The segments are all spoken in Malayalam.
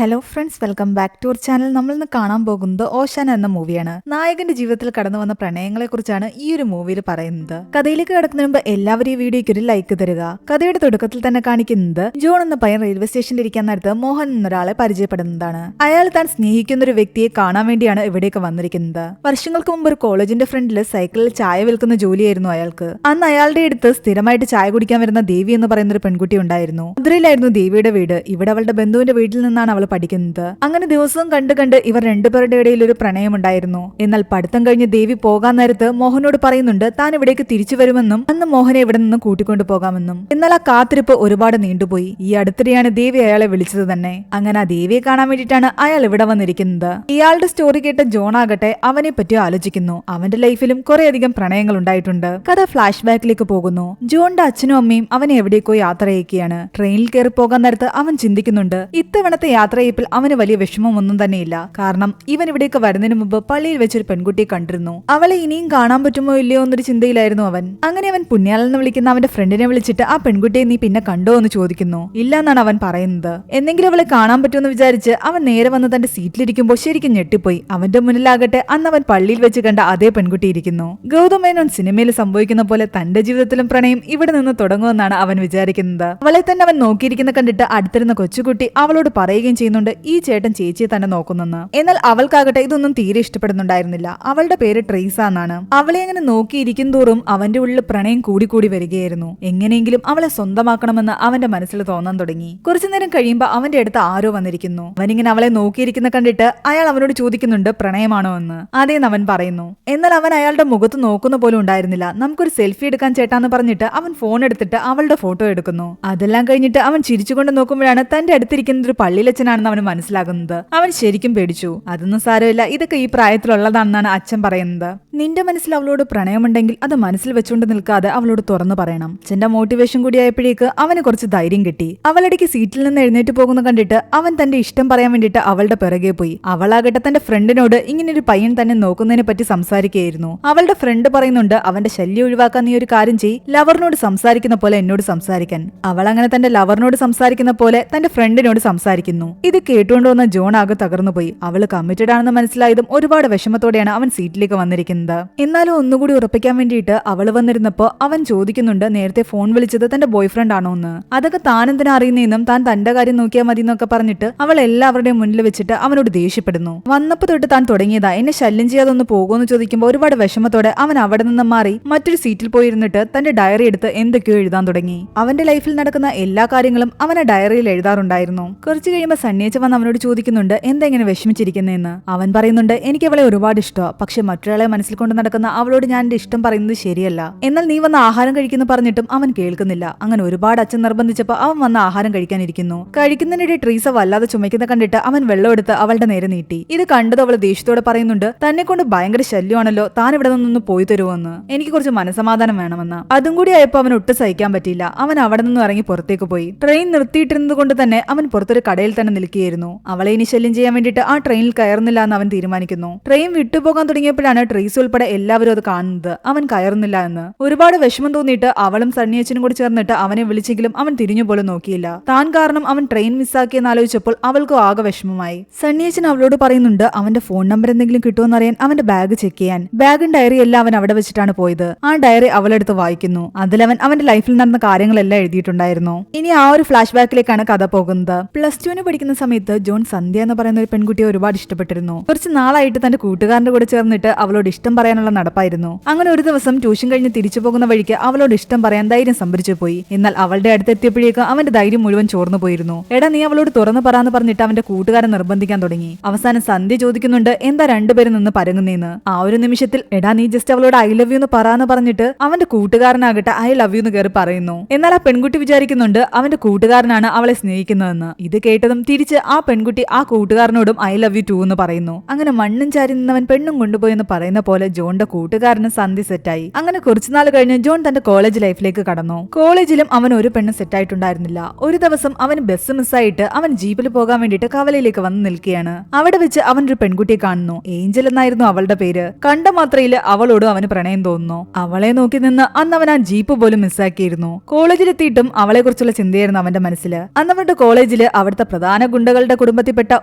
Hello friends, welcome back to our channel. നമ്മൾ ഇന്ന് കാണാൻ പോകുന്നത് ഓശാന എന്ന മൂവിയാണ്. നായകന്റെ ജീവിതത്തിൽ കടന്നു വന്ന പ്രണയങ്ങളെ കുറിച്ചാണ് ഈ ഒരു മൂവിയിൽ പറയുന്നത്. കഥയിലേക്ക് കടക്കുന്നതിന് മുമ്പ് എല്ലാവരും ഈ വീഡിയോയ്ക്ക് ഒരു ലൈക്ക് തരിക. കഥയുടെ തുടക്കത്തിൽ തന്നെ കാണിക്കുന്നത് ജോൺ എന്ന പയ്യൻ റെയിൽവേ സ്റ്റേഷനിൽ ഇരിക്കാൻ നേരത്ത് മോഹൻ എന്നൊരാളെ പരിചയപ്പെടുന്നതാണ്. അയാൾ താൻ സ്നേഹിക്കുന്ന ഒരു വ്യക്തിയെ കാണാൻ വേണ്ടിയാണ് ഇവിടേക്ക് വന്നിരിക്കുന്നത്. വർഷങ്ങൾക്ക് മുമ്പ് ഒരു കോളേജിന്റെ ഫ്രണ്ടിൽ സൈക്കിളിൽ ചായ വിൽക്കുന്ന ജോലിയായിരുന്നു അയാൾക്ക്. അന്ന് അയാളുടെ അടുത്ത് സ്ഥിരമായിട്ട് ചായ കുടിക്കാൻ വരുന്ന ദേവി എന്ന് പറയുന്ന ഒരു പെൺകുട്ടി ഉണ്ടായിരുന്നു. മധുരയിലായിരുന്നു ദേവിയുടെ വീട്. ഇവിടെ അവളുടെ ബന്ധുവിന്റെ വീട്ടിൽ നിന്നാണ് അവൾ പഠിക്കുന്നത്. അങ്ങനെ ദിവസവും കണ്ട് ഇവർ രണ്ടുപേരുടെ ഇടയിൽ ഒരു പ്രണയമുണ്ടായിരുന്നു. എന്നാൽ പഠിത്തം കഴിഞ്ഞ് ദേവി പോകാൻ നേരത്ത് മോഹനോട് പറയുന്നുണ്ട് താൻ ഇവിടേക്ക് തിരിച്ചു വരുമെന്നും അന്ന് മോഹനെ ഇവിടെ നിന്ന് കൂട്ടിക്കൊണ്ടു പോകാമെന്നും. എന്നാൽ ആ കാത്തിരിപ്പ് ഒരുപാട് നീണ്ടുപോയി. ഈ അടുത്തിടെയാണ് ദേവി അയാളെ വിളിച്ചത് തന്നെ. അങ്ങനെ ആ ദേവിയെ കാണാൻ വേണ്ടിയിട്ടാണ് അയാൾ ഇവിടെ വന്നിരിക്കുന്നത്. ഇയാളുടെ സ്റ്റോറി കേട്ട ജോൺ ആകട്ടെ അവനെ പറ്റി ആലോചിക്കുന്നു. അവന്റെ ലൈഫിലും കുറെയധികം പ്രണയങ്ങൾ ഉണ്ടായിട്ടുണ്ട്. കഥ ഫ്ലാഷ് ബാക്കിലേക്ക് പോകുന്നു. ജോണിന്റെ അച്ഛനും അമ്മയും അവനെ എവിടേക്കോ യാത്ര അയക്കുകയാണ്. ട്രെയിനിൽ കയറി പോകാൻ നേരത്ത് അവൻ ചിന്തിക്കുന്നുണ്ട് ഇത്തവണത്തെ യാത്രയപ്പിൽ അവന് വലിയ വിഷമമൊന്നും തന്നെയില്ല. കാരണം ഇവൻ ഇവിടേക്ക് വരുന്നതിന് മുമ്പ് പള്ളിയിൽ വെച്ചൊരു പെൺകുട്ടിയെ കണ്ടിരുന്നു. അവളെ ഇനിയും കാണാൻ പറ്റുമോ ഇല്ലയോ എന്നൊരു ചിന്തയിലായിരുന്നു അവൻ. അങ്ങനെ അവൻ പുണ്യാളെന്ന് വിളിക്കുന്ന അവന്റെ ഫ്രണ്ടിനെ വിളിച്ചിട്ട് ആ പെൺകുട്ടിയെ നീ പിന്നെ കണ്ടോ എന്ന് ചോദിക്കുന്നു. ഇല്ല എന്നാണ് അവൻ പറയുന്നത്. എന്തെങ്കിലും അവളെ കാണാൻ പറ്റുമെന്ന് വിചാരിച്ച് അവൻ നേരെ വന്ന് തന്റെ സീറ്റിലിരിക്കുമ്പോൾ ശരിക്കും ഞെട്ടിപ്പോയി. അവന്റെ മുന്നിലാകട്ടെ അന്ന് അവൻ പള്ളിയിൽ വെച്ച് കണ്ട അതേ പെൺകുട്ടി ഇരിക്കുന്നു. ഗൗതം മേനോൻ സിനിമയിൽ സംഭവിക്കുന്ന പോലെ തന്റെ ജീവിതത്തിലും പ്രണയം ഇവിടെ നിന്ന് തുടങ്ങുമെന്നാണ് അവൻ വിചാരിക്കുന്നത്. അവളെ തന്നെ അവൻ നോക്കിയിരിക്കുന്ന കണ്ടിട്ട് അടുത്തിരുന്ന കൊച്ചുകുട്ടി അവളോട് പറയുകയും ചെയ്യുന്നുണ്ട് ഈ ചേട്ടൻ ചേച്ചിയെ തന്നെ നോക്കുന്നെന്ന്. എന്നാൽ അവൾക്കാകട്ടെ ഇതൊന്നും തീരെ ഇഷ്ടപ്പെടുന്നുണ്ടായിരുന്നില്ല. അവളുടെ പേര് ട്രീസ എന്നാണ്. അവളെ അങ്ങനെ നോക്കിയിരിക്കും തോറും അവന്റെ ഉള്ളിൽ പ്രണയം കൂടി വരികയായിരുന്നു. എങ്ങനെയെങ്കിലും അവളെ സ്വന്തമാക്കണമെന്ന് അവന്റെ മനസ്സിൽ തോന്നാൻ തുടങ്ങി. കുറച്ചുനേരം കഴിയുമ്പോൾ അവന്റെ അടുത്ത് ആരോ വന്നിരിക്കുന്നു. അവനിങ്ങനെ അവളെ നോക്കിയിരിക്കുന്ന കണ്ടിട്ട് അയാൾ അവനോട് ചോദിക്കുന്നുണ്ട് പ്രണയമാണോ എന്ന്. അതേന്ന് അവൻ പറയുന്നു. എന്നാൽ അവൻ അയാളുടെ മുഖത്ത് നോക്കുന്ന പോലും ഉണ്ടായിരുന്നില്ല. നമുക്കൊരു സെൽഫി എടുക്കാൻ ചേട്ടാന്ന് പറഞ്ഞിട്ട് അവൻ ഫോൺ എടുത്തിട്ട് അവളുടെ ഫോട്ടോ എടുക്കുന്നു. അതെല്ലാം കഴിഞ്ഞിട്ട് അവൻ ചിരിച്ചുകൊണ്ട് നോക്കുമ്പോഴാണ് തന്റെ അടുത്തിരിക്കുന്നത് ഒരു പള്ളിയിലച്ഛനാണെന്ന് അവന് മനസ്സിലാകുന്നത്. അവൻ ശരിക്കും പേടിച്ചു. അതൊന്നും സാരമില്ല, ഇതൊക്കെ ഈ പ്രായത്തിലുള്ളതാണെന്നാണ് അച്ഛൻ പറയുന്നത്. നിന്റെ മനസ്സിൽ അവളോട് പ്രണയമുണ്ടെങ്കിൽ അത് മനസ്സിൽ വെച്ചുകൊണ്ട് നിൽക്കാതെ അവളോട് തുറന്നു പറയണം. അച്ഛന്റെ മോട്ടിവേഷൻ കൂടിയായപ്പോഴേക്ക് അവന് കുറച്ച് ധൈര്യം കിട്ടി. അവളിടയ്ക്ക് സീറ്റിൽ നിന്ന് എഴുന്നേറ്റ് പോകുന്ന കണ്ടിട്ട് അവൻ തന്റെ ഇഷ്ടം പറയാൻ വേണ്ടിയിട്ട് അവളുടെ പിറകെ പോയി. അവളാകട്ടെ തന്റെ ഫ്രണ്ടിനോട് ഇങ്ങനൊരു പയ്യൻ തന്നെ നോക്കുന്നതിനെ പറ്റി സംസാരിക്കുകയായിരുന്നു. അവളുടെ ഫ്രണ്ട് പറയുന്നുണ്ട് അവന്റെ ശല്യം ഒഴിവാക്കാൻ നീ ഒരു കാര്യം ചെയ്യ്, ലവറിനോട് സംസാരിക്കുന്ന പോലെ എന്നോട് സംസാരിക്കാൻ. അവൾ അങ്ങനെ തന്റെ ലവറിനോട് സംസാരിക്കുന്ന പോലെ തന്റെ ഫ്രണ്ടിനോട് സംസാരിക്കുന്നു. ഇത് കേട്ടുകൊണ്ട് വന്ന ജോൺ ആകെ തകർന്നുപോയി. അവള് കമ്മിറ്റഡ് ആണെന്ന് മനസ്സിലായതും ഒരുപാട് വിഷമത്തോടെയാണ് അവൻ സീറ്റിലേക്ക് വന്നിരിക്കുന്നത്. എന്നാലും ഒന്നുകൂടി ഉറപ്പിക്കാൻ വേണ്ടിയിട്ട് അവള് വന്നിരുന്നപ്പോ അവൻ ചോദിക്കുന്നുണ്ട് നേരത്തെ ഫോൺ വിളിച്ചത് തന്റെ ബോയ് ഫ്രണ്ട് ആണോ എന്ന്. അതൊക്കെ താൻ എന്തിനാ അറിയുന്നതെന്നും താൻ തന്റെ കാര്യം നോക്കിയാൽ മതി എന്നൊക്കെ പറഞ്ഞിട്ട് അവൾ എല്ലാവരുടെയും മുന്നിൽ വെച്ചിട്ട് അവനോട് ദേഷ്യപ്പെടുന്നു. വന്നപ്പോ തൊട്ട് താൻ തുടങ്ങിയതാ എന്നെ ശല്യം ചെയ്യാതെ ഒന്ന് പോകുമെന്ന് ചോദിക്കുമ്പോൾ ഒരുപാട് വിഷമത്തോടെ അവൻ അവിടെ നിന്ന് മാറി മറ്റൊരു സീറ്റിൽ പോയിരുന്നിട്ട് തന്റെ ഡയറി എടുത്ത് എന്തൊക്കെയോ എഴുതാൻ തുടങ്ങി. അവന്റെ ലൈഫിൽ നടക്കുന്ന എല്ലാ കാര്യങ്ങളും അവനെ ഡയറിയിൽ എഴുതാറുണ്ടായിരുന്നു. കുറച്ചു കഴിയുമ്പോൾ സണ്ണിയച്ച വന്ന് അവനോട് ചോദിക്കുന്നുണ്ട് എന്താ ഇങ്ങനെ വിഷമിച്ചിരിക്കുന്നതെന്ന്. അവൻ പറയുന്നുണ്ട് എനിക്ക് അവളെ ഒരുപാട് ഇഷ്ടമാണ്, പക്ഷെ മറ്റൊരാളെ മനസ്സിൽ കൊണ്ട് നടക്കുന്ന അവളോട് ഞാൻ എന്റെ ഇഷ്ടം പറയുന്നത് ശരിയല്ല. എന്നാൽ നീ വന്ന് ആഹാരം കഴിക്കുന്നു പറഞ്ഞിട്ടും അവൻ കേൾക്കുന്നില്ല. അങ്ങനെ ഒരുപാട് അച്ഛൻ നിർബന്ധിച്ചപ്പോൾ അവൻ വന്ന് ആഹാരം കഴിക്കാനിരിക്കുന്നു. കഴിക്കുന്നതിനിടെ ട്രീസ വല്ലാതെ ചുമക്കുന്ന കണ്ടിട്ട് അവൻ വെള്ളം എടുത്ത് അവളുടെ നേരെ നീട്ടി. ഇത് കണ്ടത് അവൾ ദേഷ്യത്തോടെ പറയുന്നുണ്ട് തന്നെ കൊണ്ട് ഭയങ്കര ശല്യമാണല്ലോ, താൻ ഇവിടെ നിന്നൊന്ന് പോയി തരുമോന്ന്, എനിക്ക് കുറച്ച് മനസമാധാനം വേണമെന്ന്. അതും കൂടി ആയപ്പോൾ അവൻ ഒട്ടും സഹിക്കാൻ പറ്റിയില്ല. അവൻ അവിടെ നിന്നും ഇറങ്ങി പുറത്തേക്ക് പോയി. ട്രെയിൻ നിർത്തിയിട്ടിരുന്നത് കൊണ്ട് തന്നെ അവൻ പുറത്തൊരു കടയിൽ തന്നെ നിൽക്കുകയായിരുന്നു. അവളെ ഇനി ശല്യം ചെയ്യാൻ വേണ്ടിയിട്ട് ആ ട്രെയിനിൽ കയറുന്നില്ല എന്ന് അവൻ തീരുമാനിക്കുന്നു. ട്രെയിൻ വിട്ടുപോകാൻ തുടങ്ങിയപ്പോഴാണ് ട്രീസ് ഉൾപ്പെടെ എല്ലാവരും അത് കാണുന്നത്. അവൻ കയറുന്നില്ല എന്ന് ഒരുപാട് വിഷമം തോന്നിയിട്ട് അവളും സണ്ണിയച്ചനും കൂടി ചേർന്നിട്ട് അവനെ വിളിച്ചെങ്കിലും അവൻ തിരിഞ്ഞു പോലും നോക്കിയില്ല. താൻ കാരണം അവൻ ട്രെയിൻ മിസ്സാക്കിയെന്ന് ആലോചിച്ചപ്പോൾ അവൾക്കും ആകെ വിഷമമായി. സണ്ണിയച്ചൻ അവളോട് പറയുന്നുണ്ട് അവന്റെ ഫോൺ നമ്പർ എന്തെങ്കിലും കിട്ടുമെന്നറിയാൻ അവന്റെ ബാഗ് ചെക്ക് ചെയ്യാൻ. ബാഗും ഡയറി എല്ലാം അവൻ അവിടെ വെച്ചിട്ടാണ് പോയത്. ആ ഡയറി അവളെടുത്ത് വായിക്കുന്നു. അതിലവൻ അവന്റെ ലൈഫിൽ നടന്ന കാര്യങ്ങളെല്ലാം എഴുതിയിട്ടുണ്ടായിരുന്നു. ഇനി ആ ഒരു ഫ്ലാഷ് ബാക്കിലേക്കാണ് കഥ പോകുന്നത്. +2 പഠിക്കുന്ന സമയത്ത് ജോൺ സന്ധ്യ എന്ന് പറയുന്ന ഒരു പെൺകുട്ടിയെ ഒരുപാട് ഇഷ്ടപ്പെട്ടിരുന്നു. കുറച്ച് നാളായിട്ട് തന്റെ കൂട്ടുകാരന്റെ കൂടെ ചേർന്നിട്ട് അവളോട് ഇഷ്ടം പറയാനുള്ള നടപ്പായിരുന്നു. അങ്ങനെ ഒരു ദിവസം ട്യൂഷൻ കഴിഞ്ഞ് തിരിച്ചു പോകുന്ന വഴിക്ക് അവളോട് ഇഷ്ടം പറയാൻ ധൈര്യം സംഭരിച്ചു പോയി. എന്നാൽ അവളുടെ അടുത്തെത്തിയപ്പോഴേക്കും അവന്റെ ധൈര്യം മുഴുവൻ ചോർന്നു പോയിരുന്നു. എടാ നീ അവളോട് തുറന്നു പറയാന്ന് പറഞ്ഞിട്ട് അവന്റെ കൂട്ടുകാരൻ നിർബന്ധിക്കാൻ തുടങ്ങി. അവസാനം സന്ധ്യ ചോദിക്കുന്നുണ്ട് എന്താ രണ്ടുപേരും നിന്ന് പരങ്ങുന്നേന്ന്. ആ ഒരു നിമിഷത്തിൽ എടാ നീ ജസ്റ്റ് അവളോട് ഐ ലവ് യു എന്ന് പറയാന്ന് പറഞ്ഞിട്ട് അവന്റെ കൂട്ടുകാരനാകട്ടെ ഐ ലവ് യു എന്ന് കയറി പറയുന്നു. എന്നാൽ ആ പെൺകുട്ടി വിചാരിക്കുന്നുണ്ട് അവന്റെ കൂട്ടുകാരനാണ് അവളെ സ്നേഹിക്കുന്നതെന്ന്. ഇത് കേട്ടതും തിരിച്ച് ആ പെൺകുട്ടി ആ കൂട്ടുകാരനോടും ഐ ലവ് യു ടു എന്ന് പറയുന്നു. അങ്ങനെ മണ്ണും ചാരി നിന്നവൻ പെണ്ണും കൊണ്ടുപോയി എന്ന് പറയുന്ന പോലെ ജോണിന്റെ കൂട്ടുകാരന് സന്ധി സെറ്റായി. അങ്ങനെ കുറച്ചുനാൾ കഴിഞ്ഞ് ജോൺ തന്റെ കോളേജ് ലൈഫിലേക്ക് കടന്നു. കോളേജിലും അവൻ ഒരു പെണ്ണ് സെറ്റായിട്ടുണ്ടായിരുന്നില്ല. ഒരു ദിവസം അവന് ബസ് മിസ്സായിട്ട് അവൻ ജീപ്പിൽ പോകാൻ വേണ്ടിയിട്ട് കവലയിലേക്ക് വന്ന് നിൽക്കുകയാണ്. അവിടെ വെച്ച് അവൻ ഒരു പെൺകുട്ടിയെ കാണുന്നു. ഏഞ്ചൽ എന്നായിരുന്നു അവളുടെ പേര്. കണ്ട മാത്രയില് അവളോട് അവന് പ്രണയം തോന്നുന്നു. അവളെ നോക്കി നിന്ന് അന്ന് അവൻ ആ ജീപ്പ് പോലും മിസ്സാക്കിയിരുന്നു. കോളേജിലെത്തിയിട്ടും അവളെ കുറിച്ചുള്ള ചിന്തയായിരുന്നു അവന്റെ മനസ്സിൽ. അന്ന് അവന്റെ കോളേജില് അവിടുത്തെ പ്രധാന ഗുണ്ടകളുടെ കുടുംബത്തിൽപ്പെട്ട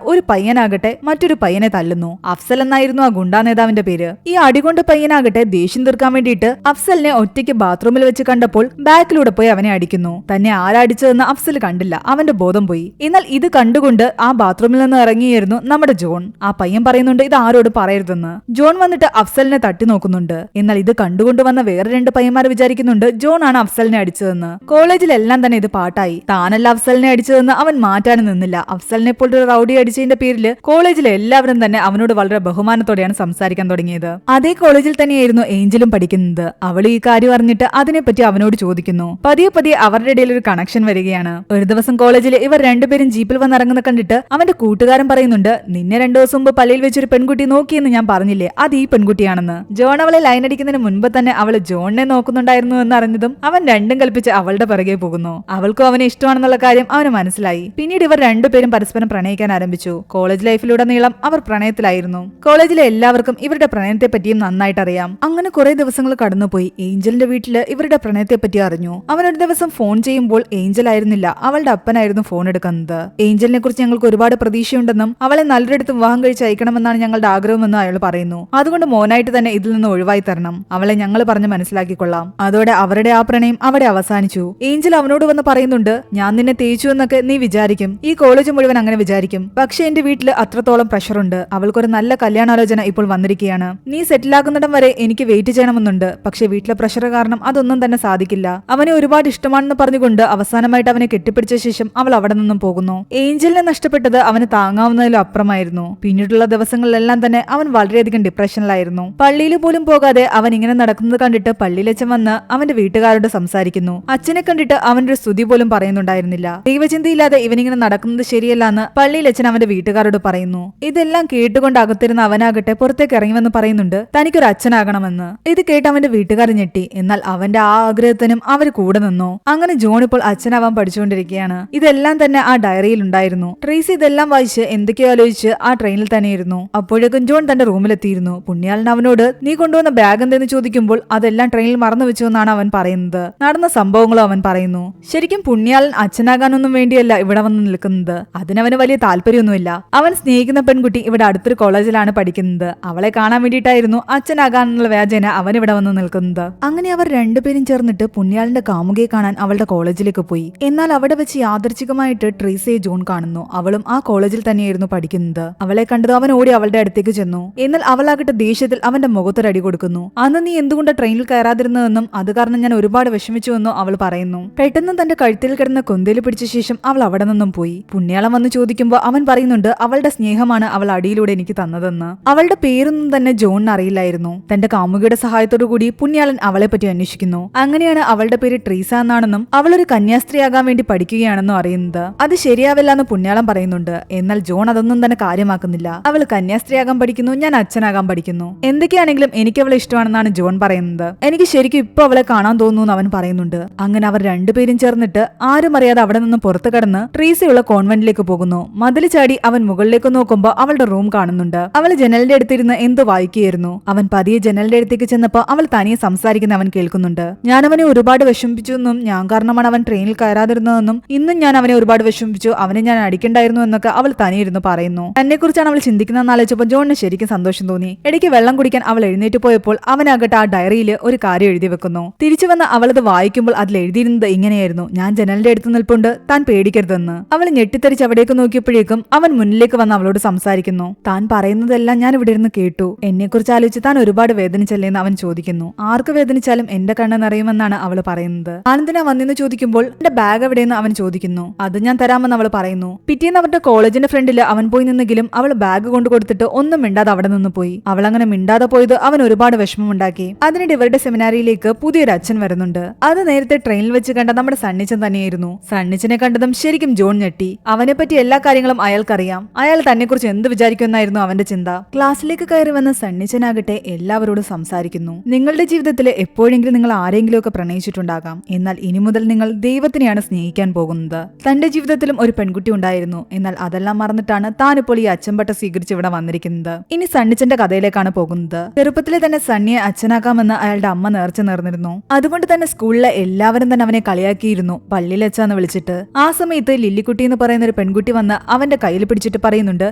ഒരു പയ്യനാകട്ടെ മറ്റൊരു പയ്യനെ തല്ലുന്നു. അഫ്സൽ എന്നായിരുന്നു ആ ഗുണ്ടാ നേതാവിന്റെ പേര്. ഈ അടികൊണ്ട് പയ്യനാകട്ടെ ദേഷ്യം തീർക്കാൻ വേണ്ടിയിട്ട് അഫ്സലിനെ ഒറ്റയ്ക്ക് ബാത്റൂമിൽ വെച്ച് കണ്ടപ്പോൾ ബാക്കിലൂടെ പോയി അവനെ അടിക്കുന്നു. തന്നെ ആരടിച്ചതെന്ന് അഫ്സൽ കണ്ടില്ല, അവന്റെ ബോധം പോയി. എന്നാൽ ഇത് കണ്ടുകൊണ്ട് ആ ബാത്റൂമിൽ നിന്ന് ഇറങ്ങിയായിരുന്നു നമ്മുടെ ജോൺ. ആ പയ്യൻ പറയുന്നുണ്ട് ഇത് ആരോട് പറയരുതെന്ന്. ജോൺ വന്നിട്ട് അഫ്സലിനെ തട്ടി നോക്കുന്നുണ്ട്. എന്നാൽ ഇത് കണ്ടുകൊണ്ട് വന്ന വേറെ രണ്ട് പയ്യന്മാർ വിചാരിക്കുന്നുണ്ട് ജോൺ ആണ് അഫ്സലിനെ അടിച്ചതെന്ന്. കോളേജിലെല്ലാം തന്നെ ഇത് പാട്ടായി. താനല്ല അഫ്സലിനെ അടിച്ചതെന്ന് അവൻ മാറ്റാനും നിന്നില്ല. അഫ്സലിനെ പോലൊരു റൗഡി അടിച്ചതിന്റെ പേരിൽ കോളേജിലെ എല്ലാവരും തന്നെ അവനോട് വളരെ ബഹുമാനത്തോടെയാണ് സംസാരിക്കാൻ തുടങ്ങിയത്. അതേ കോളേജിൽ തന്നെയായിരുന്നു ഏഞ്ചലും പഠിക്കുന്നത്. അവൾ ഈ കാര്യം അറിഞ്ഞിട്ട് അതിനെപ്പറ്റി അവനോട് ചോദിക്കുന്നു. പതിയെ പതിയെ അവരുടെ ഇടയിൽ ഒരു കണക്ഷൻ വരികയാണ്. ഒരു ദിവസം കോളേജിൽ ഇവർ രണ്ടുപേരും ജീപ്പിൽ വന്നിറങ്ങുന്ന കണ്ടിട്ട് അവന്റെ കൂട്ടുകാരൻ പറയുന്നുണ്ട് നിന്നെ 2 ദിവസം മുമ്പ് പള്ളിയിൽ വെച്ചൊരു പെൺകുട്ടി നോക്കിയെന്ന് ഞാൻ പറഞ്ഞില്ലേ, അത് ഈ പെൺകുട്ടിയാണെന്ന്. ജോൺ അവളെ ലൈൻ അടിക്കുന്നതിന് മുൻപ് തന്നെ അവള് ജോണിനെ നോക്കുന്നുണ്ടായിരുന്നു എന്ന് അറിഞ്ഞതും അവൻ രണ്ടും കൽപ്പിച്ച് അവളുടെ പിറകെ പോകുന്നു. അവൾക്കും അവനെ ഇഷ്ടമാണെന്നുള്ള കാര്യം അവന് മനസ്സിലായി. പിന്നീട് ഇവർ രണ്ടുപേരും പരസ്പരം പ്രണയിക്കാൻ ആരംഭിച്ചു. കോളേജ് ലൈഫിലുടനീളം അവർ പ്രണയത്തിലായിരുന്നു. കോളേജിലെ എല്ലാവർക്കും ഇവരുടെ പ്രണയത്തെ പറ്റിയും നന്നായിട്ട് അറിയാം. അങ്ങനെ കുറെ ദിവസങ്ങൾ കടന്നുപോയി. ഏഞ്ചലിന്റെ വീട്ടില് ഇവരുടെ പ്രണയത്തെ പറ്റി അറിഞ്ഞു. അവൻ ഒരു ദിവസം ഫോൺ ചെയ്യുമ്പോൾ ഏഞ്ചൽ ആയിരുന്നില്ല, അവളുടെ അപ്പനായിരുന്നു ഫോൺ എടുക്കുന്നത്. ഏഞ്ചലിനെ കുറിച്ച് ഞങ്ങൾക്ക് ഒരുപാട് പ്രതീക്ഷയുണ്ടെന്നും അവളെ നല്ലൊരിടത്ത് വിവാഹം കഴിച്ച് അയക്കണമെന്നാണ് ഞങ്ങളുടെ ആഗ്രഹമെന്നും അയാൾ പറയുന്നു. അതുകൊണ്ട് മോനായിട്ട് തന്നെ ഇതിൽ നിന്ന് ഒഴിവായി തരണം, അവളെ ഞങ്ങൾ പറഞ്ഞ് മനസ്സിലാക്കിക്കൊള്ളാം. അതോടെ അവരുടെ ആ പ്രണയം അവിടെ അവസാനിച്ചു. ഏഞ്ചൽ അവനോട് വന്ന് പറയുന്നുണ്ട് ഞാൻ നിന്നെ തേച്ചു എന്നൊക്കെ നീ വിചാരിക്കും, ഈ കോളേജ് മുഴുവൻ അങ്ങനെ വിചാരിക്കും. പക്ഷെ എന്റെ വീട്ടിൽ അത്രത്തോളം പ്രഷറുണ്ട്. അവൾക്കൊരു നല്ല കല്യാണാലോചന ഇപ്പോൾ വന്നിരിക്കുകയാണ്. നീ സെറ്റിലാക്കുന്നിടം വരെ എനിക്ക് വെയിറ്റ് ചെയ്യണമെന്നുണ്ട്. പക്ഷെ വീട്ടിലെ പ്രഷർ കാരണം അതൊന്നും തന്നെ സാധിക്കില്ല. അവനെ ഒരുപാട് ഇഷ്ടമാണെന്ന് പറഞ്ഞുകൊണ്ട് അവസാനമായിട്ട് അവനെ കെട്ടിപ്പിടിച്ച ശേഷം അവൾ അവിടെ നിന്നും പോകുന്നു. ഏഞ്ചലിനെ നഷ്ടപ്പെട്ടത് അവന് താങ്ങാവുന്നതിലും അപ്പുറമായിരുന്നു. പിന്നീടുള്ള ദിവസങ്ങളിലെല്ലാം തന്നെ അവൻ വളരെയധികം ഡിപ്രഷനിലായിരുന്നു. പള്ളിയിൽ പോലും പോകാതെ അവൻ ഇങ്ങനെ നടക്കുന്നത് കണ്ടിട്ട് പള്ളിയിലച്ഛൻ വന്ന് അവന്റെ വീട്ടുകാരോട് സംസാരിക്കുന്നു. അച്ഛനെ കണ്ടിട്ട് അവന്റെ ഒരു സ്തുതി പോലും പറയുന്നുണ്ടായിരുന്നില്ല. ദൈവചിന്തയില്ലാതെ ഇവനിങ്ങനെ നടക്കുന്നത് ശരിയല്ല എന്ന് പള്ളിയിലച്ഛൻ അവന്റെ വീട്ടുകാരോട് പറയുന്നു. ഇതെല്ലാം കേട്ടുകൊണ്ട് അകത്തിരുന്ന അവനാകട്ടെ പുറത്തേക്ക് ഇറങ്ങിവെന്ന് പറയുന്നുണ്ട് തനിക്കൊരു അച്ഛനാകണമെന്ന്. ഇത് കേട്ട് അവന്റെ വീട്ടുകാർ ഞെട്ടി. എന്നാൽ അവന്റെ ആ ആഗ്രഹത്തിനും അവർ കൂടെ നിന്നു. അങ്ങനെ ജോൺ ഇപ്പോൾ അച്ഛനാവാൻ പഠിച്ചുകൊണ്ടിരിക്കുകയാണ്. ഇതെല്ലാം തന്നെ ആ ഡയറിയിൽ ഉണ്ടായിരുന്നു. ട്രേസി ഇതെല്ലാം വായിച്ച് എന്തൊക്കെയോ ആലോചിച്ച് ആ ട്രെയിനിൽ തന്നെയിരുന്നു. അപ്പോഴേക്കും ജോൺ തന്റെ റൂമിലെത്തിയിരുന്നു. പുണ്യാളൻ അവനോട് നീ കൊണ്ടുവന്ന ബാഗ് എന്തെന്ന് ചോദിക്കുമ്പോൾ അതെല്ലാം ട്രെയിനിൽ മറന്നു വെച്ചു എന്നാണ് അവൻ പറയുന്നത്. നടന്ന സംഭവങ്ങളും അവൻ പറയുന്നു. ശരിക്കും പുണ്യാളൻ അച്ഛനാകാനൊന്നും വേണ്ടിയല്ല ഇവിടെ വന്ന് നിൽക്കുന്നത്. അതിനവന് വലിയ താല്പര്യമൊന്നുമില്ല. അവൻ സ്നേഹിക്കുന്ന പെൺകുട്ടി ഇവിടെ അടുത്തൊരു കോളേജിലാണ് പഠിക്കുന്നത്. അവളെ കാണാൻ വേണ്ടിയിട്ടായിരുന്നു അച്ഛനാകാനുള്ള വ്യാജേന അവൻ ഇവിടെ വന്ന് നിൽക്കുന്നത്. അങ്ങനെ അവർ രണ്ടുപേരും ചേർന്നിട്ട് പുണ്യാളിന്റെ കാമുകയെ കാണാൻ അവളുടെ കോളേജിലേക്ക് പോയി. എന്നാൽ അവിടെ വെച്ച് യാദർച്ഛികമായിട്ട് ട്രേസിയെ ജോൺ കാണുന്നു. അവളും ആ കോളേജിൽ തന്നെയായിരുന്നു പഠിക്കുന്നത്. അവളെ കണ്ടത് അവൻ ഓടി അവളുടെ അടുത്തേക്ക് ചെന്നു. എന്നാൽ അവളാകട്ടെ ദേഷ്യത്തിൽ അവന്റെ മുഖത്തൊരടി കൊടുക്കുന്നു. അന്ന് നീ എന്തുകൊണ്ട് ട്രെയിനിൽ കയറാതിരുന്നതെന്നും അത് കാരണം ഞാൻ ഒരുപാട് വിഷമിച്ചുവെന്നും അവൾ പറയുന്നു. പെട്ടെന്ന് തന്റെ കഴുത്തിൽ കിടന്ന കൊന്തയിൽ പിടിച്ച ശേഷം അവൾ അവിടെ നിന്നും പോയി. പുണ്യാളം വന്ന് ചോദിക്കുമ്പോൾ അവൻ പറയുന്നുണ്ട് അവളുടെ സ്നേഹമാണ് അവൾ അടിയിലൂടെ എനിക്ക് തന്നതെന്ന്. അവളുടെ പേരൊന്നും തന്നെ ജോണിന് അറിയില്ലായിരുന്നു. തന്റെ കാമുകിയുടെ സഹായത്തോടു കൂടി പുണ്യാളൻ അവളെ പറ്റി അന്വേഷിക്കുന്നു. അങ്ങനെയാണ് അവളുടെ പേര് ട്രീസ എന്നാണെന്നും അവൾ ഒരു കന്യാസ്ത്രീയാകാൻ വേണ്ടി പഠിക്കുകയാണെന്നും അറിയുന്നത്. അത് ശരിയാവില്ല എന്ന് പുണ്യാളം പറയുന്നുണ്ട്. എന്നാൽ ജോൺ അതൊന്നും തന്നെ കാര്യമാക്കുന്നില്ല. അവൾ കന്യാസ്ത്രീയാകാൻ പഠിക്കുന്നു, ഞാൻ അച്ഛനാകാൻ പഠിക്കുന്നു. എന്തൊക്കെയാണെങ്കിലും എനിക്ക് അവളെ ഇഷ്ടമാണെന്നാണ് ജോൺ പറയുന്നത്. എനിക്ക് ശരിക്കും ഇപ്പൊ അവളെ കാണാൻ തോന്നുന്നു എന്ന് അവൻ പറയുന്നുണ്ട്. അങ്ങനെ അവർ രണ്ടുപേരും ചേർന്നിട്ട് ആരും അറിയാതെ അവിടെ നിന്ന് പുറത്തു കടന്ന് ട്രീസയുള്ള കോൺവെന്റിലേക്ക് പോകുന്നു. മതിൽ ചാടി അവൻ മുകളിലേക്ക് നോക്കുമ്പോൾ അവളുടെ റൂം കാണുന്നുണ്ട്. അവൾ ജനലിന്റെ അടുത്തിരുന്ന് എന്തോ വായിക്കുകയായിരുന്നു. അവൻ പതിയെ ജനലിന്റെ അടുത്തേക്ക് ചെന്നപ്പോൾ അവൾ തനിയെ സംസാരിക്കുന്ന അവൻ കേൾക്കുന്നുണ്ട്. ഞാൻ അവനെ ഒരുപാട് വിഷമിപ്പിച്ചു എന്നും ഞാൻ കാരണമാണ് അവൻ ട്രെയിനിൽ കയറാതിരുന്നതെന്നും ഇന്നും ഞാൻ അവനെ ഒരുപാട് വിഷമിപ്പിച്ചു, അവനെ ഞാൻ അടിക്കണ്ടായിരുന്നു എന്നൊക്കെ അവൾ തനിയിരുന്ന് പറയുന്നു. തന്നെ കുറിച്ചാണ് അവൾ ചിന്തിക്കുന്നതെന്ന് ആലോചിച്ചപ്പോൾ ജോണിന് ശരിക്കും സന്തോഷം തോന്നി. ഇടയ്ക്ക് വെള്ളം കുടിക്കാൻ അവൾ എഴുന്നേറ്റ് പോയപ്പോൾ അവനാകട്ടെ ആ ഡയറിയിൽ ഒരു കാര്യം എഴുതി വെക്കുന്നു. തിരിച്ചു വന്ന് അവളത് വായിക്കുമ്പോൾ അതിൽ എഴുതിയിരുന്നത് ഇങ്ങനെയായിരുന്നു: ഞാൻ ജനലിന്റെ അടുത്ത് നിൽപ്പുണ്ട്, താൻ പേടിക്കരുതെന്ന്. അവൾ ഞെട്ടിത്തെറിച്ച് അവിടേക്ക് നോക്കിയപ്പോഴേക്കും അവൻ മുന്നിലേക്ക് വന്ന് അവളോട് സംസാരിക്കുന്നു. താൻ പറയുന്നതെല്ലാം ഞാൻ ഇവിടെ ഇരുന്ന് കേട്ടു. എന്നെക്കുറിച്ച് ആലോചിച്ച് താൻ ഒരുപാട് വേദനിച്ചല്ലേന്ന് അവൻ ചോദിക്കുന്നു. ആർക്ക് വേദനിച്ചാലും എന്റെ കണ്ണ് നിറയുമെന്നാണ് അവൾ പറയുന്നത്. ആനന്ദിനാ വന്നെന്ന് ചോദിക്കുമ്പോൾ എന്റെ ബാഗ് എവിടെയെന്ന് അവൻ ചോദിക്കുന്നു. അത് ഞാൻ തരാമെന്ന് അവൾ പറയുന്നു. പിറ്റേന്ന് അവരുടെ കോളേജിന്റെ ഫ്രണ്ടിൽ അവൻ പോയി നിന്നെങ്കിലും അവൾ ബാഗ് കൊണ്ടു കൊടുത്തിട്ട് ഒന്നും മിണ്ടാതെ അവിടെ നിന്ന് പോയി. അവൾ അങ്ങനെ മിണ്ടാതെ പോയത് അവൻ ഒരുപാട് വിഷമമുണ്ടാക്കി. അതിനിടെ ഇവരുടെ സെമിനാരിയിലേക്ക് പുതിയൊരു അച്ഛൻ വരുന്നുണ്ട്. അത് നേരത്തെ ട്രെയിനിൽ വെച്ച് കണ്ട നമ്മുടെ സണ്ണിച്ചൻ തന്നെയായിരുന്നു. സണ്ണിച്ചനെ കണ്ടതും ശരിക്കും ജോൺ ഞെട്ടി. അവനെ പറ്റി എല്ലാ കാര്യങ്ങളും അയാൾക്കറിയാം. അയാൾ തന്നെ കുറിച്ച് എന്ത് വിചാരിക്കുമെന്നായിരുന്നു അവന്റെ ചിന്ത. ക്ലാസ്സിലേക്ക് കയറി വന്ന സണ്ണിച്ചനാകട്ടെ എല്ലാവരോടും സംസാരിക്കുന്നു. നിങ്ങളുടെ ജീവിതത്തിൽ എപ്പോഴെങ്കിലും നിങ്ങൾ ആരെങ്കിലും ഒക്കെ പ്രണയിച്ചിട്ടുണ്ടാകാം. എന്നാൽ ഇനി മുതൽ നിങ്ങൾ ദൈവത്തിനെയാണ് സ്നേഹിക്കാൻ പോകുന്നത്. തന്റെ ജീവിതത്തിലും ഒരു പെൺകുട്ടി ഉണ്ടായിരുന്നു. എന്നാൽ അതെല്ലാം മറന്നിട്ടാണ് താനിപ്പോൾ ഈ അച്ഛൻപട്ട സ്വീകരിച്ച് ഇവിടെ വന്നിരിക്കുന്നത്. ഇനി സണ്ണിച്ചന്റെ കഥയിലേക്കാണ് പോകുന്നത്. ചെറുപ്പത്തിലെ തന്നെ സണ്ണിയെ അച്ഛനാക്കാമെന്ന് അയാളുടെ അമ്മ നേർച്ച നേർന്നിരുന്നു. അതുകൊണ്ട് തന്നെ സ്കൂളിലെ എല്ലാവരും തന്നെ അവനെ കളിയാക്കിയിരുന്നു, പള്ളിയിലച്ചാന്ന് വിളിച്ചിട്ട്. ആ സമയത്ത് ലില്ലിക്കുട്ടി എന്ന് പറയുന്ന ഒരു പെൺകുട്ടി വന്ന് അവന്റെ കയ്യിൽ പിടിച്ചിട്ട് പറയുന്നുണ്ട്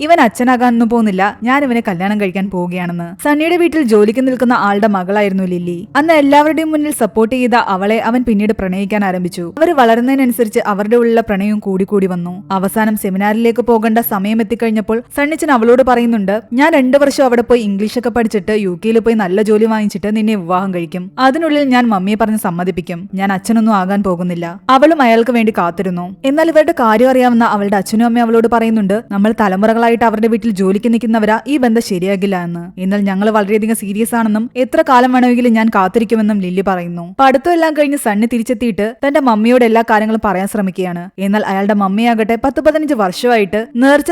ഇവൻ അച്ഛനാകാനൊന്നും പോകുന്നില്ല, ഞാൻ ഇവനെ കല്യാണം കഴിക്കാൻ പോവുകയാണെന്ന്. സണ്ണിയുടെ വീട്ടിൽ ജോലിക്ക് നിൽക്കുന്ന ആളുടെ മകളായിരുന്നു ലില്ലി. അന്ന് എല്ലാവരുടെയും മുന്നിൽ സപ്പോർട്ട് ചെയ്ത അവളെ അവൻ പിന്നീട് പ്രണയിക്കാൻ ആരംഭിച്ചു. അവർ വളരുന്നതിനനുസരിച്ച് അവരുടെ ഉള്ളിലെ പ്രണയവും കൂടി വന്നു. അവസാനം സെമിനാറിലേക്ക് പോകേണ്ട സമയം എത്തിക്കഴിഞ്ഞപ്പോൾ സണ്ണിച്ചൻ അവളോട് പറയുന്നുണ്ട് ഞാൻ 2 വർഷം അവിടെ പോയി ഇംഗ്ലീഷൊക്കെ പഠിച്ചിട്ട് UK പോയി നല്ല ജോലി വാങ്ങിച്ചിട്ട് നിന്നെ വിവാഹം കഴിക്കും. അതിനുള്ളിൽ ഞാൻ മമ്മിയെ പറഞ്ഞ് സമ്മതിപ്പിക്കും. ഞാൻ അച്ഛനൊന്നും ആകാൻ പോകുന്നില്ല. അവളും അയാൾക്ക് വേണ്ടി കാത്തിരുന്നു. എന്നാൽ ഇവരുടെ കാര്യം അറിയാവുന്ന അവളുടെ അച്ഛനും അമ്മയും അവളോട് പറയുന്നുണ്ട് നമ്മൾ തലമുറകളായിട്ട് അവരുടെ വീട്ടിൽ ജോലിക്ക് നിൽക്കുന്നവരാ, ഈ ബന്ധം ശരിയാകില്ല എന്ന്. എന്നാൽ ഞങ്ങൾ വളരെയധികം സീരിയസ് ആണെന്നും എത്ര കാലം വേണമെങ്കിലും ഞാൻ കാത്തിരിക്കുമെന്നും ലില്ലി പറയുന്നു. പഠിത്തം എല്ലാം കഴിഞ്ഞ് സണ്ണി തിരിച്ചെത്തിയിട്ട് തന്റെ മമ്മിയോട് എല്ലാ കാര്യങ്ങളും പറയാൻ ശ്രമിക്കുകയാണ്. എന്നാൽ അയാളുടെ മമ്മിയാകട്ടെ 10-15 വർഷമായിട്ട്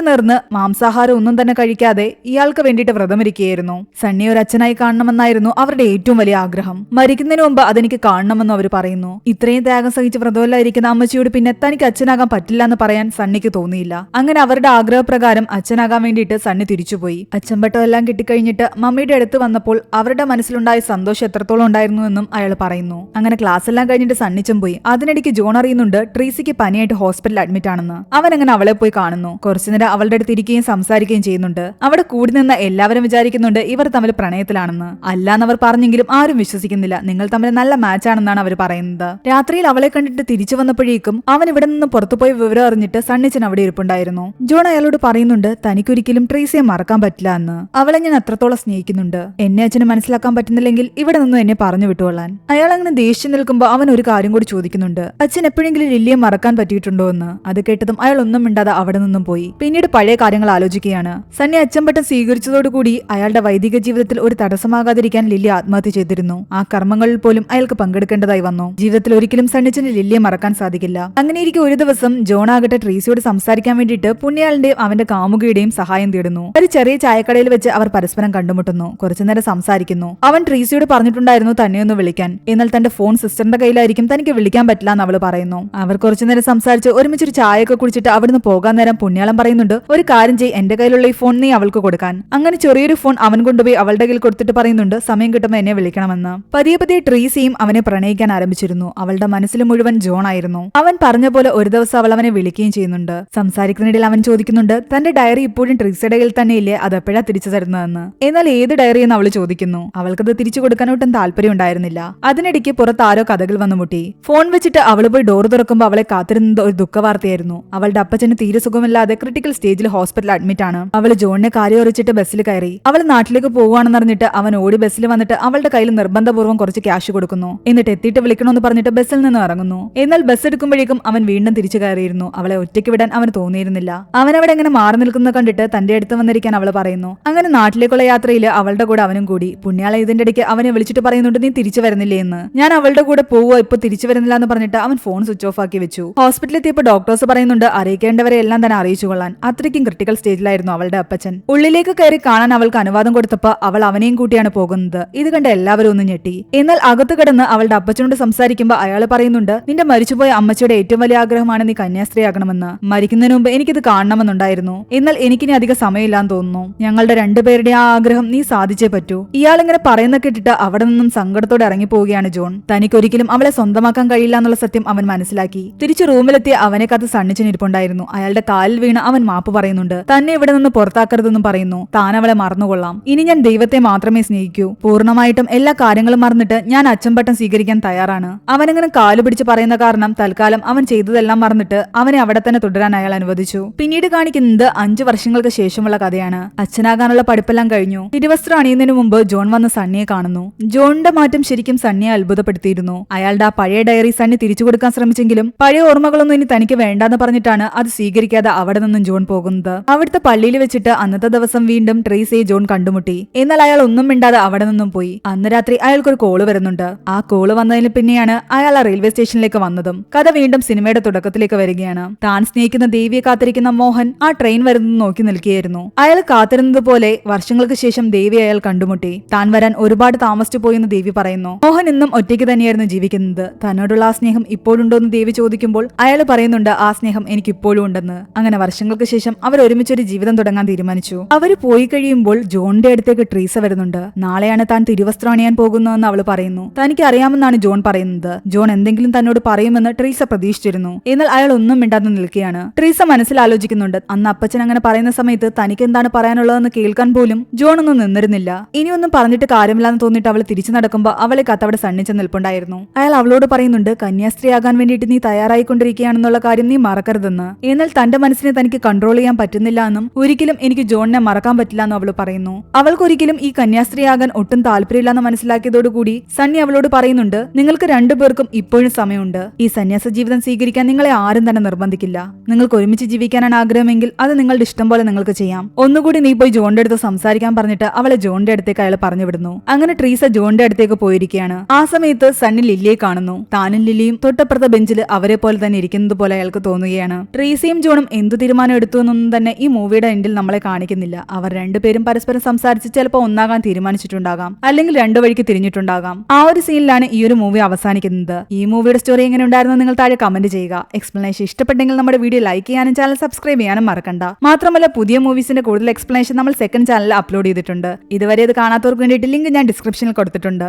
നേർന്ന് മാംസാഹാരം ഒന്നും തന്നെ കഴിക്കാതെ ഇയാൾക്ക് വേണ്ടിയിട്ട് വ്രതമിരിക്കുകയായിരുന്നു. സണ്ണിയെ ഒരു അച്ഛനായി കാണണമെന്നായിരുന്നു അവരുടെ ഏറ്റവും വലിയ ആഗ്രഹം. മരിക്കുന്നതിന് മുമ്പ് അതെനിക്ക് കാണണമെന്നും അവർ പറയുന്നു. ഇത്രയും ത്യാഗം സഹിച്ച് വ്രതമല്ലായിരിക്കുന്ന അമ്മച്ചിയോട് പിന്നെ തനിക്ക് അച്ഛനാകാൻ പറ്റില്ല എന്ന് പറയാൻ സണ്ണിക്ക് തോന്നിയില്ല. അങ്ങനെ അവരുടെ ആഗ്രഹപ്രകാരം അച്ഛനാകാൻ വേണ്ടിയിട്ട് സണ്ണി തിരിച്ചുപോയി. അച്ഛൻപട്ടം എല്ലാം കിട്ടിക്കഴിഞ്ഞിട്ട് മമ്മിയുടെ അടുത്ത് വന്നപ്പോൾ അവരുടെ മനസ്സിലുണ്ടായ സന്തോഷം എത്രത്തോളം ഉണ്ടായിരുന്നു എന്നും അയാൾ പറയുന്നു. അങ്ങനെ ക്ലാസ് എല്ലാം കഴിഞ്ഞിട്ട് സണ്ണിച്ചും പോയി. അതിനിടയ്ക്ക് ജോൺ അറിയുന്നുണ്ട് ട്രീസിക്ക് പനിയായിട്ട് ഹോസ്പിറ്റലിൽ അഡ്മിറ്റ് ആണെന്ന്. അവൻ അങ്ങനെ അവളെ പോയി കാണുന്നു. കുറച്ചുനേരം അവളുടെ അടുത്ത് ഇരിക്കുകയും സംസാരിക്കുകയും ചെയ്യുന്നുണ്ട്. അവിടെ കൂടി നിന്ന് എല്ലാവരും വിചാരിക്കുന്നുണ്ട് ഇവർ തമ്മിൽ പ്രണയത്തിലാണെന്ന്. അല്ലാന്നവർ പറഞ്ഞെങ്കിലും ആരും വിശ്വസിക്കുന്നില്ല. നിങ്ങൾ തമ്മിൽ നല്ല മാച്ച് ആണെന്നാണ് അവർ പറയുന്നത്. രാത്രിയിൽ അവളെ കണ്ടിട്ട് തിരിച്ചു വന്നപ്പോഴേക്കും അവൻ ഇവിടെ നിന്ന് പുറത്തുപോയി വിവരം അറിഞ്ഞിട്ട് സണ്ണിച്ചൻ അവിടെ ഇരിപ്പുണ്ടായിരുന്നു. ജോൺ അയാളോട് പറയുന്നുണ്ട് തനിക്കൊരിക്കലും ട്രീസിയെ മറക്കാൻ പറ്റില്ല എന്ന്. അവളെ ഞാൻ അത്രത്തോളം സ്നേഹിക്കുന്നുണ്ട്. എന്നെ അച്ഛന് മനസ്സിലാക്കാൻ പറ്റുന്നില്ലെങ്കിൽ ഇവിടെ നിന്നും എന്നെ പറഞ്ഞു വിട്ടുകൊള്ളാൻ. അയാൾ അങ്ങനെ ദേഷ്യം നിൽക്കുമ്പോൾ അവൻ ഒരു കാര്യം കൂടി ചോദിക്കുന്നുണ്ട്. അച്ഛൻ എപ്പോഴെങ്കിലും ലില്ലിയെ മറക്കാൻ പറ്റിയിട്ടുണ്ടോ എന്ന്. അത് കേട്ടതും അയാൾ ഒന്നും മിണ്ടാതെ അവിടെ നിന്നും പോയി. പിന്നീട് പഴയ കാര്യങ്ങൾ ആലോചിക്കുകയാണ്. സണ്ണി അച്ഛൻപട്ടം സ്വീകരിച്ചതോടുകൂടി അയാളുടെ വൈദിക ജീവിതത്തിൽ ഒരു തടസ്സമാകാതിരിക്കാൻ ലില്ലി ആത്മഹത്യ ചെയ്തിരുന്നു. ആ കർമ്മങ്ങളിൽ പോലും അയാൾക്ക് പങ്കെടുക്കേണ്ടതായി വന്നു. ജീവിതത്തിൽ ഒരിക്കലും സണ്ണിച്ചന് ലില്ലിയെ മറക്കാൻ സാധിക്കില്ല. അങ്ങനെയിരിക്കെ ഒരു ദിവസം ജോൺ ആകട്ടെ ട്രീസിയോട് സംസാരിക്കാൻ വേണ്ടിയിട്ട് പുണ്യാളിന്റെയും അവന്റെ കാമുകിയുടെയും സഹായം തേടുന്നു. ഒരു ചെറിയ ചായക്കടയിൽ വെച്ച് അവർ പരസ്പരം കണ്ടുമുട്ടുന്നു. കുറച്ചുനേരം സംസാരിക്കുന്നു. അവൻ ട്രീസിയോട് പറഞ്ഞിട്ടുണ്ടായിരുന്നു തന്നെ ഒന്ന് വിളിക്കാൻ. എന്നാൽ തന്റെ ഫോൺ സിസ്റ്ററിന്റെ കയ്യിലായിരിക്കും, തനിക്ക് വിളിക്കാൻ പറ്റില്ല എന്ന് അവള് പറയുന്നു. അവർ കുറച്ചുനേരം സംസാരിച്ച് ഒരുമിച്ചൊരു ചായയൊക്കെ കുടിച്ചിട്ട് അവിടുന്ന് പോകാൻ നേരം പുണ്യാളം പറയുന്നുണ്ട് ഒരു കാര്യം ചെയ്യ്, എന്റെ കയ്യിലുള്ള ഈ ഫോൺ നീ അവൾക്ക് കൊടുക്കാൻ. അങ്ങനെ ചെറിയൊരു ഫോൺ അവൻ കൊണ്ടുപോയി അവളുടെ കയ്യിൽ കൊടുത്തിട്ട് പറയുന്നുണ്ട് സമയം കിട്ടുമ്പോൾ എന്നെ വിളിക്കണമെന്ന്. പതിയെ ട്രീസിയും അവനെ പ്രണയിക്കാൻ ആരംഭിച്ചിരുന്നു. അവളുടെ മനസ്സിൽ മുഴുവൻ ജോൺ ആയിരുന്നു. അവൻ പറഞ്ഞ പോലെ ഒരു ദിവസം അവൾ അവനെ വിളിക്കുകയും ചെയ്യുന്നുണ്ട്. സംസാരിക്കുന്നതിനിടയിൽ അവൻ ചോദിക്കുന്നുണ്ട് തന്റെ ഡയറി ഇപ്പോഴും ട്രീസിയുടെ കയ്യിൽ തന്നെ ഇല്ലേ, അത് എപ്പോഴാ തിരിച്ചു തരുന്നതെന്ന്. എന്നാൽ ഏത് ഡയറി എന്ന് അവൾ ചോദിക്കുന്നു. അവൾക്കത് തിരിച്ചു കൊടുക്കാൻ ഒട്ടും താല്പര്യം ഉണ്ടായിരുന്നില്ല. അതിനിടയ്ക്ക് പുറത്ത് ആരോ കഥകൾ വന്നു മുട്ടി. ഫോൺ വെച്ചിട്ട് അവൾ പോയി ഡോർ തുറക്കുമ്പോൾ അവളെ കാത്തിരുന്നത് ഒരു ദുഃഖവാർത്തയായിരുന്നു. അവളുടെ അപ്പച്ചന് തീരെ സുഖമില്ലാതെ ക്രിട്ടിക്കൽ സ്റ്റേജിൽ ഹോസ്പിറ്റൽ അഡ്മിറ്റ് ആണ്. അവൾ ജോണിനെ കാര്യം അറിയിച്ചിട്ട് ബസ്സിൽ കയറി. അവൾ നാട്ടിലേക്ക് പോകുവാണെന്ന് അറിഞ്ഞിട്ട് അവൻ ഓടി ബസ്സിൽ വന്നിട്ട് അവളുടെ കയ്യിൽ നിർബന്ധപൂർവ്വം കുറച്ച് ക്യാഷ് കൊടുക്കുന്നു. എന്നിട്ട് എത്തിയിട്ട് വിളിക്കണമെന്ന് പറഞ്ഞിട്ട് ബസ്സിൽ നിന്ന് ഇറങ്ങുന്നു. എന്നാൽ ബസ് എടുക്കുമ്പോഴേക്കും അവൻ വീണ്ടും തിരിച്ചു കയറിയിരുന്നു. അവളെ ഒറ്റയ്ക്ക് വിടാൻ അവന് തോന്നിയിരുന്നില്ല. അവൻ അവിടെ എങ്ങനെ മാറി നിൽക്കുന്നത് കണ്ടിട്ട് തന്റെ അടുത്ത് വന്നിരിക്കാൻ അവൾ പറയുന്നു. അങ്ങനെ നാട്ടിലേക്കുള്ള യാത്രയിൽ അവളുടെ കൂടെ അവനും കൂടി. പുണ്യാള ഇതിന്റെ ഇടയ്ക്ക് അവനെ വിളിച്ചിട്ട് പറയുന്നുണ്ട് നീ തിരിച്ചു വരുന്നില്ലേ എന്ന്. ഞാൻ അവളുടെ കൂടെ പോവുക, ഇപ്പൊ തിരിച്ചു വരുന്നില്ല എന്ന് പറഞ്ഞിട്ട് അവൻ ഫോൺ സ്വിച്ച് ഓഫ് ആക്കി വെച്ചു. ഹോസ്പിറ്റലിൽ എത്തിയപ്പോൾ ഡോക്ടേഴ്സ് പറയുന്നുണ്ട് അറിയിക്കേണ്ടവരെ എല്ലാം തന്നെ അറിയിച്ചു കൊള്ളാൻ. അത്രയ്ക്കും ക്രിട്ടിക്കൽ സ്റ്റേജിലായിരുന്നു അവളുടെ അപ്പച്ചൻ. ഉള്ളിലേക്ക് കയറി കാണാൻ അവൾക്ക് അനുവാദം കൊടുത്തപ്പോൾ അവൾ അവനെയും കൂട്ടിയാണ് പോകുന്നത്. ഇത് കണ്ട് എല്ലാവരും ഒന്ന് ഞെട്ടി. എന്നാൽ അകത്ത് കിടന്ന് അവളുടെ അപ്പച്ചനോട് സംസാരിക്കുമ്പോൾ അയാൾ പറയുന്നുണ്ട് നിന്റെ മരിച്ചുപോയ അമ്മച്ചിയുടെ ഏറ്റവും വലിയ ആഗ്രഹമാണ് നീ കന്യാസ്ത്രീയാകണമെന്ന്. മരിക്കുന്നതിന് മുമ്പ് എനിക്കിത് കാണണമെന്നുണ്ടായിരുന്നു. എന്നാൽ എനിക്കിനി അധികം സമയമില്ലാന്ന് തോന്നുന്നു. ഞങ്ങളുടെ രണ്ടുപേരുടെ ആ ആഗ്രഹം നീ സാധിച്ചേ പറ്റൂ. ഇയാൾ ഇങ്ങനെ പറയുന്ന കേട്ടിട്ട് അവിടെ നിന്നും സങ്കടത്തോടെ ഇറങ്ങിപ്പോവുകയാണ് ജോൺ. തനിക്കൊരിക്കലും അവളെ സ്വന്തമാക്കാൻ കഴിയില്ല എന്നുള്ള സത്യം അവൻ മനസ്സിലാക്കി. തിരിച്ചു റൂമിലെത്തിയ അവനെ കാത്ത് സണ്ണിച്ചൻ ഇരിപ്പുണ്ടായിരുന്നു. അയാളുടെ കാലിൽ വീണ് അവൻ മാപ്പ് പറയുന്നുണ്ട്. തന്നെ ഇവിടെ നിന്ന് പുറത്താക്കരുതെന്നും പറയുന്നു. താൻ അവളെ മറന്നുകൊള്ളാം. ഇനി ഞാൻ ദൈവത്തെ മാത്രമേ സ്നേഹിക്കൂ. പൂർണ്ണമായിട്ടും എല്ലാ കാര്യങ്ങളും മറന്നിട്ട് ഞാൻ അച്ചൻപട്ടം സ്വീകരിക്കാൻ തയ്യാറാണ്. അവനങ്ങനെ കാലു പിടിച്ച് പറയുന്ന കാരണം തൽക്കാലം അവൻ ചെയ്തതെല്ലാം മറന്നിട്ട് അവനെ അവിടെ തന്നെ തുടരാൻ അയാൾ അനുവദിച്ചു. പിന്നീട് കാണിക്കുന്നത് 5 വർഷങ്ങൾക്ക് ശേഷമുള്ള കഥയാണ്. അച്ഛനാകാനുള്ള പഠിപ്പെല്ലാം കഴിഞ്ഞു. തിരുവസ്ത്രം അണിയുന്നതിന് മുമ്പ് ജോൺ വന്ന് സണ്ണിയെ കാണുന്നു. ജോണിന്റെ മാറ്റം ശരിക്കും സണ്ണിയെ അത്ഭുതപ്പെടുത്തിയിരുന്നു. അയാളുടെ ആ പഴയ ഡയറി സണ്ണി തിരിച്ചു കൊടുക്കാൻ ശ്രമിച്ചെങ്കിലും പഴയ ഓർമ്മകളൊന്നും ഇനി തനിക്ക് വേണ്ടാന്ന് പറഞ്ഞിട്ടാണ് അത് സ്വീകരിക്കാതെ അവിടെ നിന്നും ജോൺ പോകുന്നത്. അവിടുത്തെ പള്ളിയിൽ വെച്ചിട്ട് അന്നത്തെ ദിവസം വീണ്ടും ട്രീസിയെ ജോൺ കണ്ടുമുട്ടി. എന്നാൽ അയാൾ ഒന്നും മിണ്ടാതെ അവിടെ നിന്നും പോയി. അന്ന് രാത്രി അയാൾക്കൊരു കോള് വരുന്നുണ്ട്. ആ കോള് വന്നതിന് പിന്നെയാണ് അയാൾ ആ റെയിൽവേ സ്റ്റേഷനിലേക്ക് വന്നതും. കഥ വീണ്ടും സിനിമയുടെ തുടക്കത്തിലേക്ക് വരികയാണ്. താൻ സ്നേഹിക്കുന്ന ദേവിയെ കാത്തിരിക്കുന്ന മോഹൻ ആ ട്രെയിൻ വരുന്നത് നോക്കി നിൽക്കുകയായിരുന്നു. അയാൾ കാത്തിരുന്നത് പോലെ വർഷങ്ങൾക്ക് ശേഷം ദേവി അയാൾ കണ്ടുമുട്ടി. താൻ വരാൻ ഒരുപാട് താമസിച്ചു പോയെന്ന് ദേവി പറയുന്നു. മോഹൻ ഇന്നും ഒറ്റയ്ക്ക് തന്നെയായിരുന്നു ജീവിക്കുന്നത്. തന്നോടുള്ള ആ സ്നേഹം ഇപ്പോഴുണ്ടോന്ന് ദേവി ചോദിക്കുമ്പോൾ അയാൾ പറയുന്നുണ്ട് ആ സ്നേഹം എനിക്ക് ഇപ്പോഴും ഉണ്ടെന്ന്. അങ്ങനെ വർഷങ്ങൾക്ക് ശേഷം അവർ ഒരുമിച്ചൊരു ജീവിതം തുടങ്ങാൻ തീരുമാനിച്ചു. അവർ പോയി കഴിയുമ്പോൾ ജോണിന്റെ അടുത്തേക്ക് ട്രീസ വരുന്നുണ്ട്. നാളെയാണ് താൻ തിരുവസ്ത്രം അണിയാൻ പോകുന്നതെന്ന് അവൾ പറയുന്നു. തനിക്ക് അറിയാമെന്നാണ് ജോൺ പറയുന്നത്. ജോൺ എന്തെങ്കിലും തന്നോട് പറയുമെന്ന് ട്രീസ പ്രതീക്ഷിച്ചിരുന്നു. എന്നാൽ അയാൾ ഒന്നും മിണ്ടാതെ നിൽക്കുകയാണ്. പോവുകയാണ്. ട്രീസ മനസ്സിലാലോചിക്കുന്നുണ്ട്. അന്ന് അപ്പച്ചൻ അങ്ങനെ പറയുന്ന സമയത്ത് തനിക്ക് എന്താണ് പറയാനുള്ളതെന്ന് കേൾക്കാൻ പോലും ജോൺ ഒന്നും നിന്നിരുന്നില്ല. ഇനിയൊന്നും പറഞ്ഞിട്ട് കാര്യമില്ലാന്ന് തോന്നിയിട്ട് അവൾ തിരിച്ചു നടക്കുമ്പോൾ അവളെ കത്തവിടെ സണ്ണിച്ച് നിൽപ്പുണ്ടായിരുന്നു. അയാൾ അവളോട് പറയുന്നുണ്ട്, കന്യാസ്ത്രീയാകാൻ വേണ്ടിയിട്ട് നീ തയ്യാറായിക്കൊണ്ടിരിക്കുകയാണെന്നുള്ള കാര്യം നീ മറക്കരുതെന്ന്. എന്നാൽ തന്റെ മനസ്സിനെ തനിക്ക് കൺട്രോൾ ചെയ്യാൻ പറ്റുന്നില്ല എന്നും ഒരിക്കലും എനിക്ക് ജോണിനെ മറക്കാൻ പറ്റില്ല എന്നും അവൾ പറയുന്നു. അവൾക്കൊരിക്കലും ഈ കന്യാസ്ത്രീയാകാൻ ഒട്ടും താല്പര്യമില്ലെന്ന് മനസ്സിലാക്കിയതോടുകൂടി സണ്ണി അവളോട് പറയുന്നുണ്ട്, നിങ്ങൾക്ക് രണ്ടുപേർക്കും ഇപ്പോഴും സമയമുണ്ട്. ഈ സന്യാസ ജീവിതം സ്വീകരിക്കാൻ നിങ്ങളെ ആരും തന്നെ നിർബന്ധിക്കില്ല. നിങ്ങൾക്ക് ഒരുമിച്ച് ജീവിക്കാനാണ് ആഗ്രഹമെങ്കിൽ അത് നിങ്ങളുടെ ഇഷ്ടം പോലെ നിങ്ങൾക്ക് ചെയ്യാം. ഒന്നുകൂടി നീ പോയി ജോണിന്റെ അടുത്ത് സംസാരിക്കാൻ പറഞ്ഞിട്ട് അവളെ ജോണിന്റെ അടുത്തേക്ക് അയാൾ പറഞ്ഞു വിടുന്നു. അങ്ങനെ ട്രീസ ജോണിന്റെ അടുത്തേക്ക് പോയിരിക്കുകയാണ്. ആ സമയത്ത് സണ്ണി ലില്ലിയെ കാണുന്നു. താനും ലില്ലിയും തൊട്ടപ്പുറത്തെ ബെഞ്ചിൽ അവരെ പോലെ തന്നെ ഇരിക്കുന്നത് പോലെ അയാൾക്ക് തോന്നുകയാണ്. ട്രീസയും ജോണും എന്തു തീരുമാനം എടുത്തു എന്നൊന്നും തന്നെ ഈ മൂവിയുടെ എൻഡിൽ നമ്മളെ കാണിക്കുന്നില്ല. അവർ രണ്ടുപേരും പരസ്പരം സംസാരിച്ച് ചിലപ്പോൾ ഒന്നാകാൻ തീരുമാനിച്ചിട്ടുണ്ടാകാം, അല്ലെങ്കിൽ രണ്ടു വഴിക്ക് തിരിഞ്ഞിട്ടുണ്ടാകാം. ആ ഒരു സീനിലാണ് ഈ ഒരു മൂവി അവസാനിക്കുന്നത്. ഈ മൂവിയുടെ സ്റ്റോറി എങ്ങനെ ഉണ്ടായിരുന്നു നിങ്ങൾ താഴെ കമന്റ് ചെയ്യുക. എക്സ്പ്ലനേഷൻ ഇഷ്ടപ്പെട്ടെങ്കിൽ നമ്മുടെ വീഡിയോ ലൈക്ക് ചെയ്യാനും ചാനൽ സബ്സ്ക്രൈബ് ചെയ്യാനും മറക്കണ്ട. മാത്രമല്ല പുതിയ മൂവീസിന്റെ കൂടുതൽ എക്സ്പ്ലനേഷൻ നമ്മൾ സെക്കൻഡ് ചാനലിൽ അപ്ലോഡ് ചെയ്തിട്ടുണ്ട്. ഇതുവരെ ഇത് കാണാത്തവർക്ക് വേണ്ടിയിട്ട് ലിങ്ക് ഞാൻ ഡിസ്ക്രിപ്ഷനിൽ കൊടുത്തിട്ടുണ്ട്.